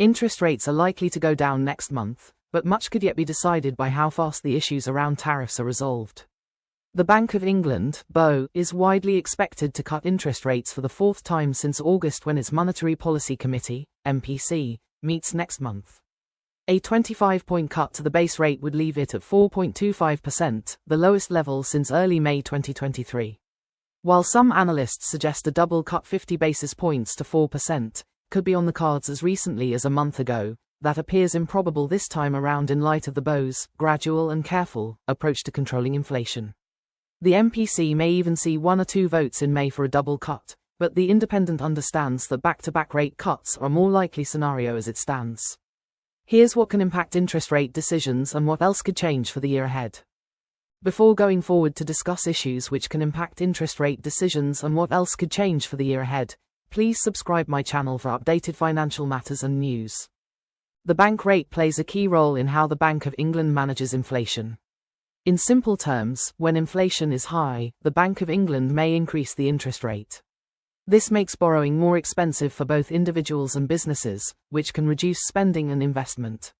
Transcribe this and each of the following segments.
Interest rates are likely to go down next month, but much could yet be decided by how fast the issues around tariffs are resolved. The Bank of England, BoE, is widely expected to cut interest rates for the fourth time since August when its Monetary Policy Committee, MPC, meets next month. A 25-point cut to the base rate would leave it at 4.25%, the lowest level since early May 2023. While some analysts suggest a double cut 50 basis points to 4% could be on the cards as recently as a month ago, that appears improbable this time around in light of the BoE's gradual and careful approach to controlling inflation. The MPC may even see 1 or 2 votes in May for a double cut, but the Independent understands that back-to-back rate cuts are a more likely scenario as it stands. Here's what can impact interest rate decisions and what else could change for the year ahead. Before going forward to discuss issues which can impact interest rate decisions and what else could change for the year ahead, please subscribe my channel for updated financial matters and news. The bank rate plays a key role in how the Bank of England manages inflation. In simple terms, when inflation is high, the Bank of England may increase the interest rate. This makes borrowing more expensive for both individuals and businesses, which can reduce spending and investment.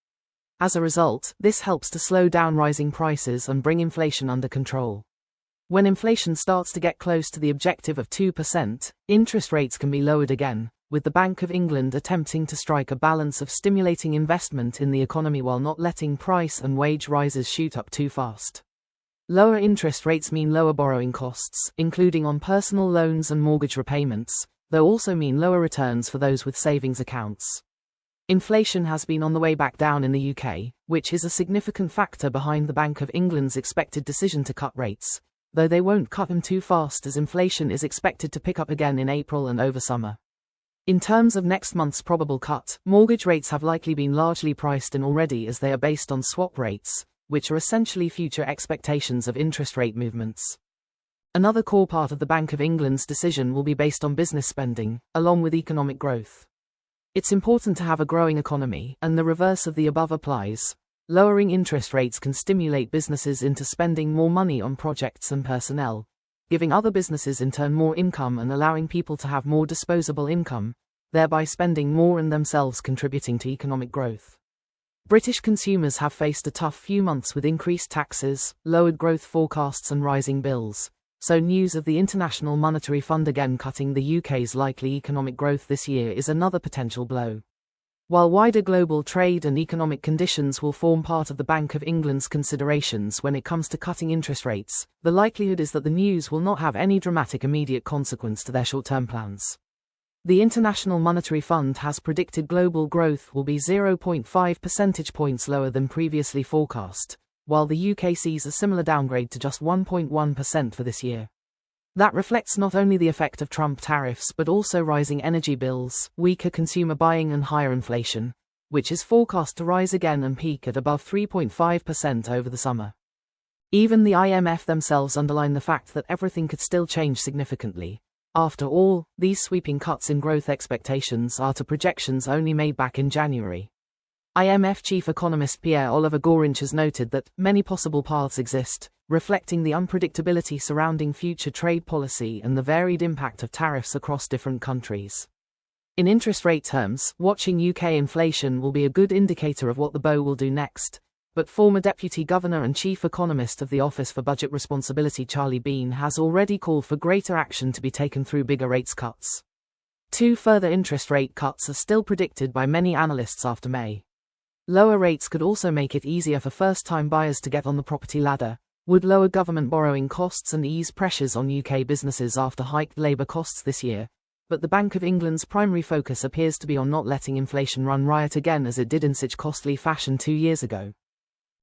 As a result, this helps to slow down rising prices and bring inflation under control. When inflation starts to get close to the objective of 2%, interest rates can be lowered again, with the Bank of England attempting to strike a balance of stimulating investment in the economy while not letting price and wage rises shoot up too fast. Lower interest rates mean lower borrowing costs, including on personal loans and mortgage repayments, though also mean lower returns for those with savings accounts. Inflation has been on the way back down in the UK, which is a significant factor behind the Bank of England's expected decision to cut rates, though they won't cut them too fast as inflation is expected to pick up again in April and over summer. In terms of next month's probable cut, mortgage rates have likely been largely priced in already as they are based on swap rates, which are essentially future expectations of interest rate movements. Another core part of the Bank of England's decision will be based on business spending, along with economic growth. It's important to have a growing economy, and the reverse of the above applies. Lowering interest rates can stimulate businesses into spending more money on projects and personnel, giving other businesses in turn more income and allowing people to have more disposable income, thereby spending more and themselves contributing to economic growth. British consumers have faced a tough few months with increased taxes, lowered growth forecasts and rising bills, so news of the International Monetary Fund again cutting the UK's likely economic growth this year is another potential blow. While wider global trade and economic conditions will form part of the Bank of England's considerations when it comes to cutting interest rates, the likelihood is that the news will not have any dramatic immediate consequence to their short-term plans. The International Monetary Fund has predicted global growth will be 0.5 percentage points lower than previously forecast, while the UK sees a similar downgrade to just 1.1% for this year. That reflects not only the effect of Trump tariffs but also rising energy bills, weaker consumer buying and higher inflation, which is forecast to rise again and peak at above 3.5% over the summer. Even the IMF themselves underline the fact that everything could still change significantly. After all, these sweeping cuts in growth expectations are to projections only made back in January. IMF chief economist Pierre-Olivier Gourinch has noted that many possible paths exist, reflecting the unpredictability surrounding future trade policy and the varied impact of tariffs across different countries. In interest rate terms, watching UK inflation will be a good indicator of what the BoE will do next, but former Deputy Governor and Chief Economist of the Office for Budget Responsibility Charlie Bean has already called for greater action to be taken through bigger rates cuts. 2 further interest rate cuts are still predicted by many analysts after May. Lower rates could also make it easier for first-time buyers to get on the property ladder, would lower government borrowing costs and ease pressures on UK businesses after hiked labour costs this year, but the Bank of England's primary focus appears to be on not letting inflation run riot again as it did in such costly fashion 2 years ago.